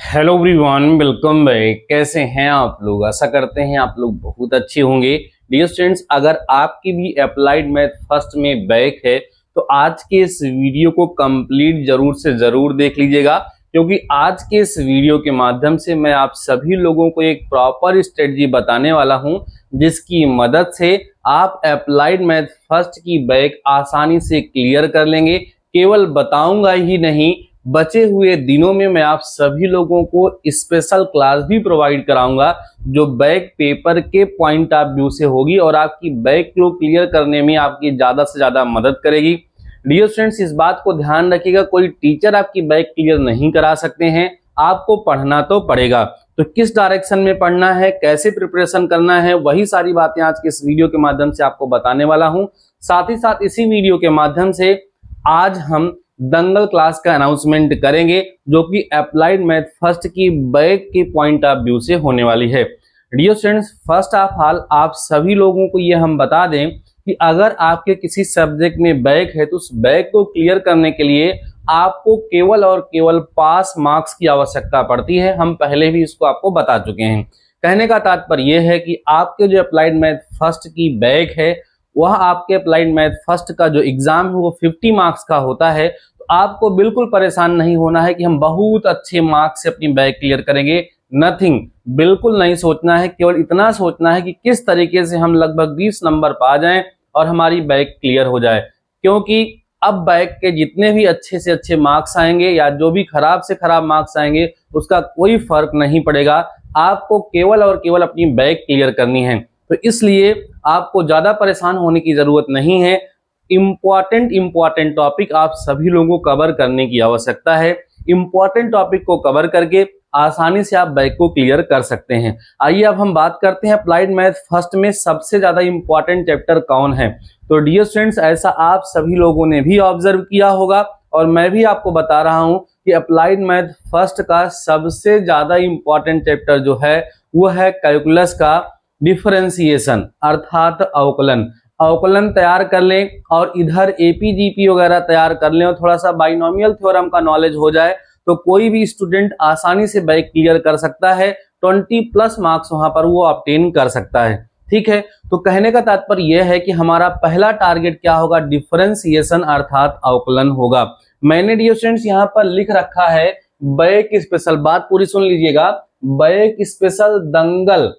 Hello everyone, welcome back. कैसे हैं आप लोग? आशा करते हैं आप लोग बहुत अच्छे होंगे। डियर स्टूडेंट्स, अगर आपकी भी अप्लाइड मैथ फर्स्ट में बैक है तो आज के इस वीडियो को कंप्लीट जरूर से जरूर देख लीजिएगा, क्योंकि आज के इस वीडियो के माध्यम से मैं आप सभी लोगों को एक प्रॉपर स्ट्रेटजी बताने वाला हूं, जिसकी मदद से आप अप्लाइड मैथ फर्स्ट की बैक आसानी से क्लियर कर लेंगे। केवल बताऊंगा ही नहीं, बचे हुए दिनों में मैं आप सभी लोगों को स्पेशल क्लास भी प्रोवाइड कराऊंगा जो बैक पेपर के पॉइंट ऑफ व्यू से होगी और आपकी बैक को क्लियर करने में आपकी ज्यादा से ज्यादा मदद करेगी। डियर स्टूडेंट्स, इस बात को ध्यान रखिएगा, कोई टीचर आपकी बैक क्लियर नहीं करा सकते हैं, आपको पढ़ना तो पड़ेगा। तो किस डायरेक्शन में पढ़ना है, कैसे प्रिपरेशन करना है, वही सारी बातें आज के इस वीडियो के माध्यम से आपको बताने वाला हूं। साथ ही साथ इसी वीडियो के माध्यम से आज हम दंगल क्लास का अनाउंसमेंट करेंगे, जो कि अप्लाइड मैथ फर्स्ट की बैक के पॉइंट ऑफ व्यू से होने वाली है। Dear students, first of all आप सभी लोगों को ये हम बता दें कि अगर आपके किसी सब्जेक्ट में बैक है तो उस बैक को क्लियर करने के लिए आपको केवल और केवल पास मार्क्स की आवश्यकता पड़ती है। हम पहले भी इसको आपको बता चुके हैं। कहने का तात्पर्य यह है कि आपके जो अप्लाइड मैथ फर्स्ट की बैक है वह आपके अप्लाइड मैथ फर्स्ट का जो एग्जाम है वो 50 मार्क्स का होता है। तो आपको बिल्कुल परेशान नहीं होना है कि हम बहुत अच्छे मार्क्स से अपनी बैक क्लियर करेंगे। नथिंग, बिल्कुल नहीं सोचना है। केवल इतना सोचना है कि किस तरीके से हम लगभग 20 नंबर पा जाएं और हमारी बैक क्लियर हो जाए, क्योंकि अब बैक के जितने भी अच्छे से अच्छे मार्क्स आएंगे या जो भी खराब से खराब मार्क्स आएंगे उसका कोई फर्क नहीं पड़ेगा। आपको केवल और केवल अपनी बैक क्लियर करनी है। तो इसलिए आपको ज्यादा परेशान होने की जरूरत नहीं है। इंपॉर्टेंट टॉपिक आप सभी लोगों को कवर करने की आवश्यकता है। इंपॉर्टेंट टॉपिक को कवर करके आसानी से आप बैक को क्लियर कर सकते हैं। आइए अब हम बात करते हैं अप्लाइड मैथ फर्स्ट में सबसे ज्यादा इंपॉर्टेंट चैप्टर कौन है। तो डियर स्टूडेंट्स, ऐसा आप सभी लोगों ने भी ऑब्जर्व किया होगा और मैं भी आपको बता रहा हूं कि अप्लाइड मैथ फर्स्ट का सबसे ज्यादा इंपॉर्टेंट चैप्टर जो है वो है कैलकुलस का डिफरेंशिएशन, अर्थात अवकलन। अवकलन तैयार कर लें और इधर एपीजीपी वगैरह तैयार कर लें और थोड़ा सा बाइनोमियल थ्योरम का नॉलेज हो जाए तो कोई भी स्टूडेंट आसानी से बैक क्लियर कर सकता है। 20+ मार्क्स वहां पर वो ऑब्टेन कर सकता है। ठीक है, तो कहने का तात्पर्य यह है कि हमारा पहला टारगेट क्या होगा? डिफरेंशिएशन अर्थात अवकलन होगा। मैंने डियर स्टूडेंट्स यहाँ पर लिख रखा है बैक स्पेशल, बात पूरी सुन लीजिएगा, बैक स्पेशल दंगल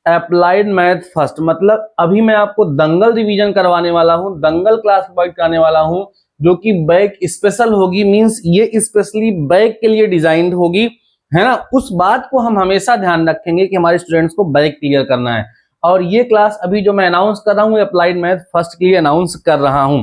अप्लाइड मैथ फर्स्ट। मतलब अभी मैं आपको दंगल रिवीजन करवाने वाला हूं, दंगल क्लास प्रोवाइड कराने वाला हूं, जो कि बैक स्पेशल होगी। मींस ये स्पेशली बैक के लिए डिजाइन होगी, है ना। उस बात को हम हमेशा ध्यान रखेंगे कि हमारे स्टूडेंट्स को बैक क्लियर करना है। और ये क्लास अभी जो मैं अनाउंस कर रहा हूँ अप्लाइड मैथ फर्स्ट के लिए अनाउंस कर रहा हूं।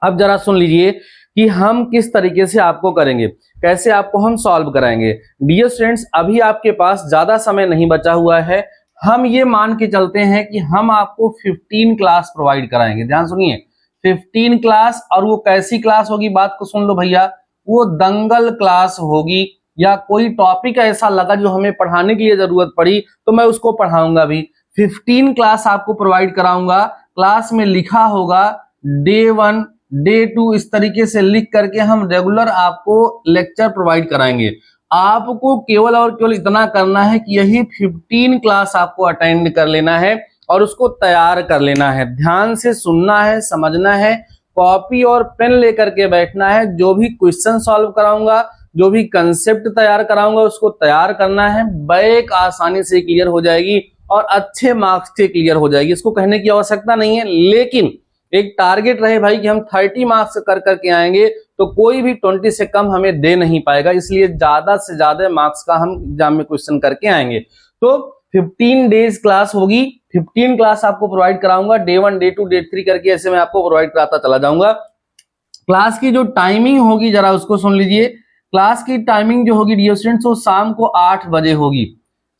अब जरा सुन लीजिए कि हम किस तरीके से आपको करेंगे, कैसे आपको हम सॉल्व कराएंगे। डियर स्टूडेंट्स, अभी आपके पास ज्यादा समय नहीं बचा हुआ है। हम ये मान के चलते हैं कि हम आपको 15 क्लास प्रोवाइड कराएंगे। ध्यान सुनिए, 15 क्लास। और वो कैसी क्लास होगी, बात को सुन लो भैया, वो दंगल क्लास होगी। या कोई टॉपिक ऐसा लगा जो हमें पढ़ाने के लिए जरूरत पड़ी तो मैं उसको पढ़ाऊंगा भी। 15 क्लास आपको प्रोवाइड कराऊंगा। क्लास में लिखा होगा डे 1 डे 2, इस तरीके से लिख करके हम रेगुलर आपको लेक्चर प्रोवाइड कराएंगे। आपको केवल और केवल इतना करना है कि यही 15 क्लास आपको अटेंड कर लेना है और उसको तैयार कर लेना है। ध्यान से सुनना है, समझना है, कॉपी और पेन लेकर के बैठना है। जो भी क्वेश्चन सॉल्व कराऊंगा, जो भी कंसेप्ट तैयार कराऊंगा, उसको तैयार करना है। बैक आसानी से क्लियर हो जाएगी और अच्छे मार्क्स से क्लियर हो जाएगी। इसको कहने की आवश्यकता नहीं है, लेकिन एक टारगेट रहे भाई कि हम 30 मार्क्स कर करके आएंगे तो कोई भी 20 से कम हमें दे नहीं पाएगा। इसलिए ज्यादा से ज्यादा मार्क्स का हम एग्जाम में क्वेश्चन करके आएंगे। तो 15 डेज क्लास होगी, 15 क्लास आपको प्रोवाइड कराऊंगा। डे 1 डे 2 डे 3 करके ऐसे मैं आपको प्रोवाइड कराता चला जाऊंगा। क्लास की जो टाइमिंग होगी जरा उसको सुन लीजिए। क्लास की टाइमिंग जो होगी डियर स्टूडेंट्स वो शाम को 8 बजे होगी।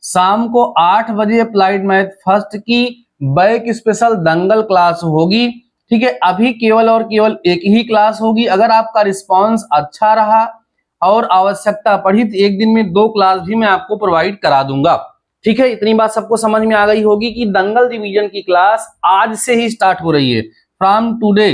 शाम को 8 बजे अप्लाइड मैथ फर्स्ट की बैक स्पेशल दंगल क्लास होगी। ठीक है, अभी केवल और केवल एक ही क्लास होगी। अगर आपका रिस्पांस अच्छा रहा और आवश्यकता पड़ी तो एक दिन में 2 क्लास भी मैं आपको प्रोवाइड करा दूंगा। ठीक है, इतनी बात सबको समझ में आ गई होगी कि दंगल रिवीजन की क्लास आज से ही स्टार्ट हो रही है। फ्रॉम टुडे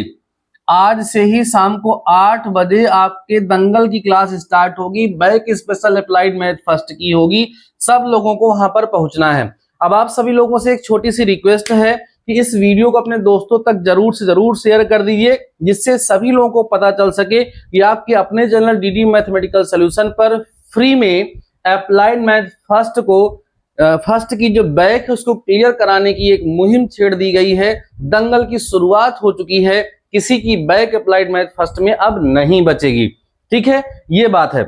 आज से ही शाम को 8 बजे आपके दंगल की क्लास स्टार्ट होगी, back special applied math first की होगी। सब लोगों को वहां पर पहुंचना है। अब आप सभी लोगों से एक छोटी सी रिक्वेस्ट है कि इस वीडियो को अपने दोस्तों तक जरूर से जरूर शेयर कर दीजिए, जिससे सभी लोगों को पता चल सके कि आपके अपने चैनल डीडी मैथमेटिकल सॉल्यूशन पर फ्री में अप्लाइड मैथ फर्स्ट की जो बैक है उसको क्लियर कराने की एक मुहिम छेड़ दी गई है। दंगल की शुरुआत हो चुकी है, किसी की बैक अप्लाइड मैथ फर्स्ट में अब नहीं बचेगी। ठीक है, ये बात है।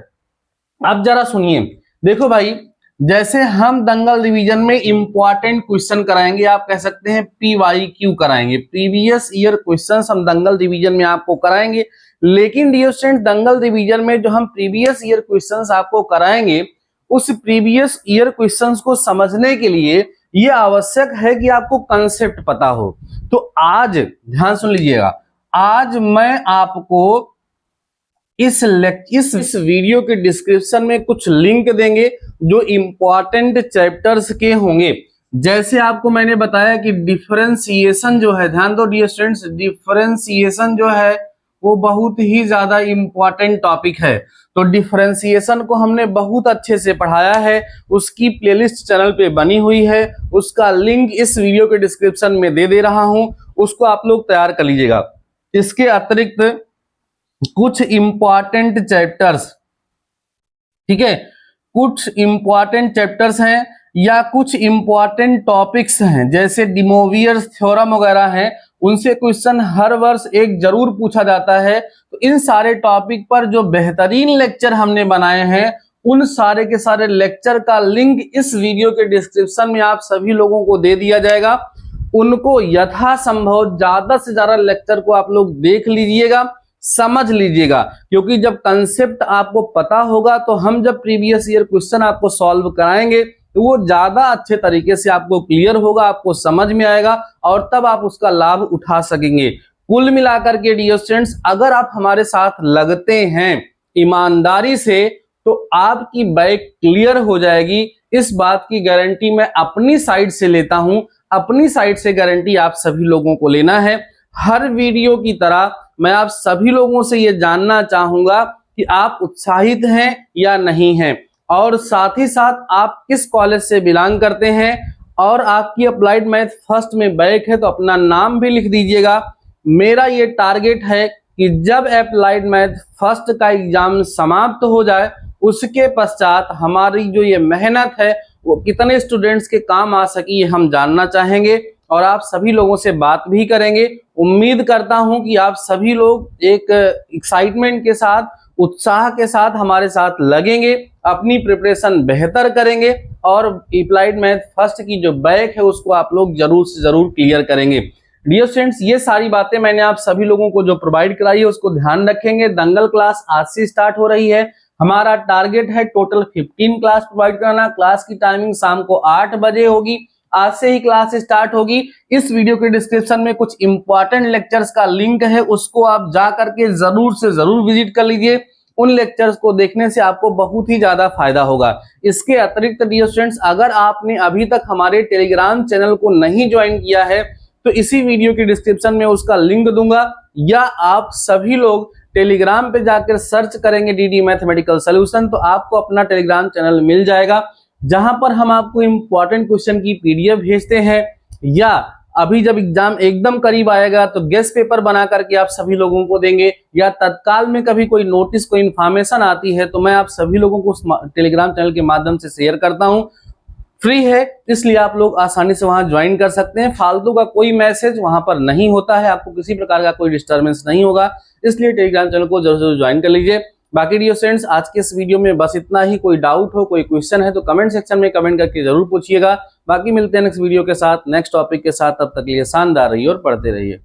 अब जरा सुनिए, देखो भाई, जैसे हम दंगल रिवीजन में इंपॉर्टेंट क्वेश्चन कराएंगे, आप कह सकते हैं PYQ कराएंगे, प्रीवियस ईयर क्वेश्चंस हम दंगल रिवीजन में आपको कराएंगे। लेकिन डियर स्टूडेंट, दंगल रिवीजन में जो हम प्रीवियस ईयर क्वेश्चंस आपको कराएंगे, उस प्रीवियस ईयर क्वेश्चंस को समझने के लिए यह आवश्यक है कि आपको कंसेप्ट पता हो। तो आज ध्यान सुन लीजिएगा, आज मैं आपको इस वीडियो के डिस्क्रिप्शन में कुछ लिंक देंगे जो इंपॉर्टेंट चैप्टर्स के होंगे। जैसे आपको मैंने बताया कि डिफरेंशिएशन जो है, ध्यान दो डियर स्टूडेंट्स, डिफरेंशिएशन जो है वो बहुत ही ज्यादा इंपॉर्टेंट टॉपिक है। तो डिफरेंशिएशन को हमने बहुत अच्छे से पढ़ाया है, उसकी प्लेलिस्ट चैनल पे बनी हुई है, उसका लिंक इस वीडियो के डिस्क्रिप्शन में दे रहा हूं, उसको आप लोग तैयार कर लीजिएगा। इसके अतिरिक्त कुछ इंपॉर्टेंट चैप्टर्स, ठीक है, कुछ इंपॉर्टेंट चैप्टर्स हैं या कुछ इंपॉर्टेंट टॉपिक्स हैं, जैसे डिमोवियर्स थ्योरम वगैरह हैं, उनसे क्वेश्चन हर वर्ष एक जरूर पूछा जाता है। तो इन सारे टॉपिक पर जो बेहतरीन लेक्चर हमने बनाए हैं, उन सारे के सारे लेक्चर का लिंक इस वीडियो के डिस्क्रिप्शन में आप सभी लोगों को दे दिया जाएगा। उनको यथासंभव ज्यादा से ज्यादा लेक्चर को आप लोग देख लीजिएगा, समझ लीजिएगा, क्योंकि जब कंसेप्ट आपको पता होगा तो हम जब प्रीवियस ईयर क्वेश्चन आपको सॉल्व कराएंगे तो वो ज्यादा अच्छे तरीके से आपको क्लियर होगा, आपको समझ में आएगा और तब आप उसका लाभ उठा सकेंगे। कुल मिलाकर के डियर स्टूडेंट्स, अगर आप हमारे साथ लगते हैं ईमानदारी से तो आपकी बैक क्लियर हो जाएगी। इस बात की गारंटी मैं अपनी साइड से लेता हूं, अपनी साइड से गारंटी आप सभी लोगों को लेना है। हर वीडियो की तरह मैं आप सभी लोगों से ये जानना चाहूंगा कि आप उत्साहित हैं या नहीं हैं, और साथ ही साथ आप किस कॉलेज से बिलोंग करते हैं, और आपकी अप्लाइड मैथ फर्स्ट में बैक है तो अपना नाम भी लिख दीजिएगा। मेरा ये टारगेट है कि जब अप्लाइड मैथ फर्स्ट का एग्जाम समाप्त हो जाए, उसके पश्चात हमारी जो ये मेहनत है वो कितने स्टूडेंट्स के काम आ सकी, ये हम जानना चाहेंगे और आप सभी लोगों से बात भी करेंगे। उम्मीद करता हूं कि आप सभी लोग एक एक्साइटमेंट के साथ, उत्साह के साथ हमारे साथ लगेंगे, अपनी प्रिपरेशन बेहतर करेंगे और अप्लाइड मैथ फर्स्ट की जो बैक है उसको आप लोग जरूर से जरूर क्लियर करेंगे। डियर स्टूडेंट्स, ये सारी बातें मैंने आप सभी लोगों को जो प्रोवाइड कराई है उसको ध्यान रखेंगे। दंगल क्लास आज से स्टार्ट हो रही है। हमारा टारगेट है टोटल 15 क्लास प्रोवाइड कराना। क्लास की टाइमिंग शाम को 8 बजे होगी। आज से ही क्लास स्टार्ट होगी। इस वीडियो के डिस्क्रिप्शन में कुछ इंपॉर्टेंट लेक्चर्स का लिंक है, उसको आप जा करके जरूर से जरूर विजिट कर लीजिए। उन लेक्चर्स को देखने से आपको बहुत ही ज्यादा फायदा होगा। इसके अतिरिक्त डियर स्टूडेंट्स, अगर आपने अभी तक हमारे टेलीग्राम चैनल को नहीं ज्वाइन किया है तो इसी वीडियो के डिस्क्रिप्शन में उसका लिंक दूंगा, या आप सभी लोग टेलीग्राम पे जाकर सर्च करेंगे डीडी मैथमेटिकल सॉल्यूशन तो आपको अपना टेलीग्राम चैनल मिल जाएगा, जहां पर हम आपको इंपॉर्टेंट क्वेश्चन की PDF भेजते हैं, या अभी जब एग्जाम एकदम करीब आएगा तो गेस्ट पेपर बना करके आप सभी लोगों को देंगे, या तत्काल में कभी कोई नोटिस, कोई इन्फॉर्मेशन आती है तो मैं आप सभी लोगों को टेलीग्राम चैनल के माध्यम से शेयर करता हूं। फ्री है, इसलिए आप लोग आसानी से वहां ज्वाइन कर सकते हैं। फालतू का कोई मैसेज वहां पर नहीं होता है, आपको किसी प्रकार का कोई डिस्टर्बेंस नहीं होगा, इसलिए टेलीग्राम चैनल को जरूर जरूर ज्वाइन कर लीजिए। बाकी डियर फ्रेंड्स, आज के इस वीडियो में बस इतना ही। कोई डाउट हो, कोई क्वेश्चन है तो कमेंट सेक्शन में कमेंट करके जरूर पूछिएगा। बाकी मिलते हैं नेक्स्ट वीडियो के साथ, नेक्स्ट टॉपिक के साथ। तब तक के लिए शानदार रहिए और पढ़ते रहिए।